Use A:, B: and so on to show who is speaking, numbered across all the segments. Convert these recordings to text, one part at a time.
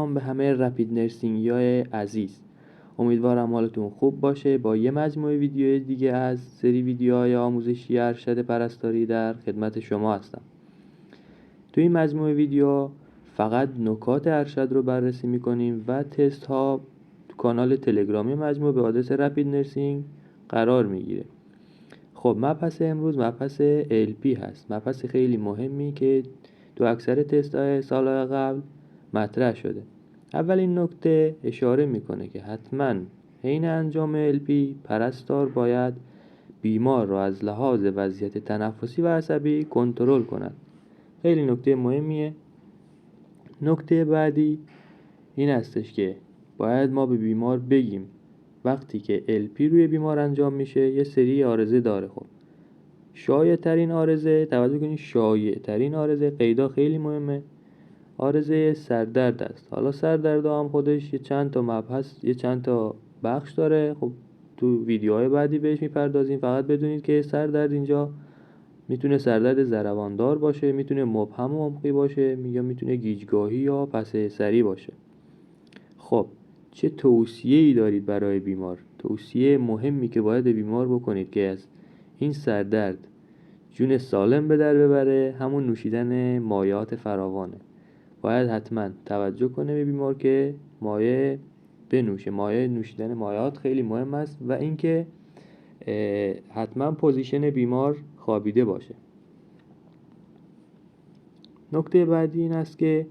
A: سلام به همه رپید نرسینگیای عزیز. امیدوارم حالتون خوب باشه. با یه مجموعه ویدیوی دیگه از سری ویدیوهای آموزشی ارشد پرستاری در خدمت شما هستم. توی این مجموعه ویدیو فقط نکات ارشد رو بررسی میکنیم و تست ها تو کانال تلگرامی مجموعه به آدرس رپید نرسینگ قرار میگیره. خب مبحث امروز مبحث LP هست، مبحث خیلی مهمی که تو اکثر تست‌های سال‌های قبل مطرح شده. اولین نکته اشاره میکنه که حتما حین انجام LP پرستار باید بیمار را از لحاظ وضعیت تنفسی و عصبی کنترل کند. خیلی نکته مهمیه. نکته بعدی این هستش که باید ما به بیمار بگیم وقتی که LP روی بیمار انجام میشه یه سری عارضه داره. خب شایع ترین عارضه، توجه کنید، شایع ترین عارضه، قیدا خیلی مهمه، عارضه سردرد است. حالا سردرد هم خودش یه چند تا مبحث، یه چند تا بخش داره. خب تو ویدیوهای بعدی بهش میپردازیم. فقط بدونید که سردرد اینجا میتونه سردرد ضرباندار باشه، میتونه مبهم و عمقی باشه، یا میتونه گیجگاهی یا پسه سری باشه. خب چه توصیه‌ای دارید برای بیمار؟ توصیه مهمی که باید به بیمار بکنید که از این سردرد جون سالم به در ببره همون نوشیدن مایعات فراوانه. باید حتما توجه کنه به بیمار که مایع بنوشه. نوشیدن مایعات خیلی مهم است و اینکه حتما پوزیشن بیمار خوابیده باشه. نکته بعدی این است که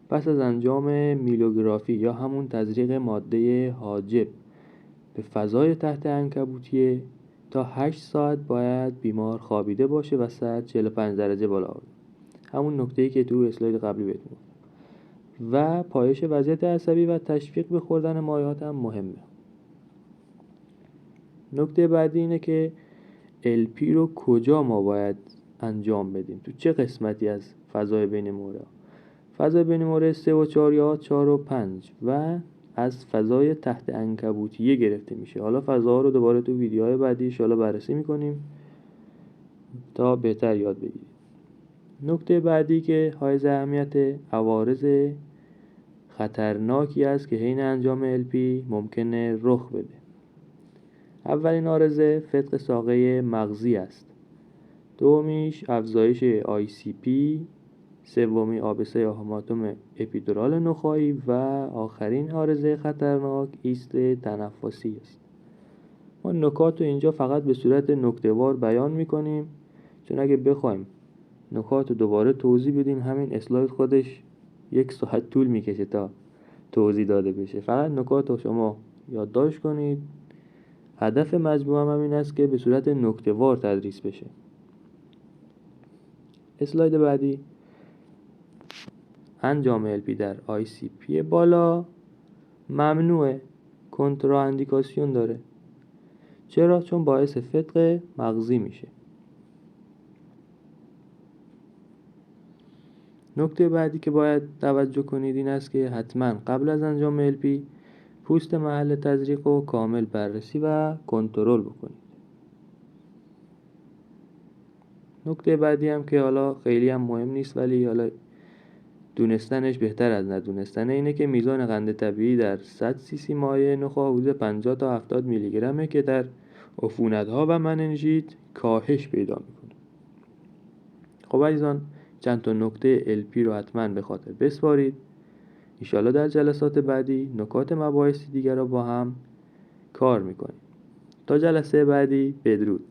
A: پس از انجام میلوگرافی یا همون تزریق ماده حاجب به فضای تحت عنکبوتیه تا 8 ساعت باید بیمار خوابیده باشه و سطح 45 درجه بالا آورده. همون نکته‌ای که تو اسلاید قبلی بهتون گفتم. و پایش وضعیت عصبی و تشویق به خوردن مایعات هم مهمه. نکته بعدی اینه که LP رو کجا ما باید انجام بدیم، تو چه قسمتی از فضای بین موره. فضای بین موره 3 و 4 یا 4 و 5 و از فضای تحت عنکبوتیه گرفته میشه. حالا فضاها رو دوباره تو ویدیوهای بعدی ان شاءالله بررسی میکنیم تا بهتر یاد بگیرید. نکته بعدی که حائز اهمیت، عوارض خطرناکی است که حین انجام LP ممکنه رخ بده. اولین عارضه فتق ساقه مغزی است. دومیش افزایش ICP، سومی آبسه یا هماتوم اپیدورال نخاعی و آخرین عارضه خطرناک ایست تنفسی است. ما نکات رو اینجا فقط به صورت نکته‌وار بیان میکنیم، چون اگه بخوایم نکات رو دوباره توضیح بدیم همین اسلاید خودش 1 ساعت طول میکشه تا توضیح داده بشه. فقط نکات رو شما یادداشت کنید. هدف مجموعه هم این است که به صورت نکته‌وار تدریس بشه. اسلاید بعدی، انجام LP در ICP بالا ممنوعه، کنتراندیکاسیون داره. چرا؟ چون باعث فتق مغزی میشه. نکته بعدی که باید توجه کنید این است که حتما قبل از انجام LP پوست محل تزریق رو کامل بررسی و کنترل بکنید. نکته بعدی هم که حالا خیلی هم مهم نیست ولی حالا دونستنش بهتر از ندونستن اینه که میزان قند طبیعی در 100 cc مایع نخاع حدود 50 تا 70 میلی گرمه که در عفونت‌ها و مننژیت کاهش پیدا میکنه. خب عزیزان، چند تا نکته LP رو حتما به خاطر بسپارید. انشالله در جلسات بعدی نکات مباحثی دیگر رو با هم کار میکنیم. تا جلسه بعدی، بدرود.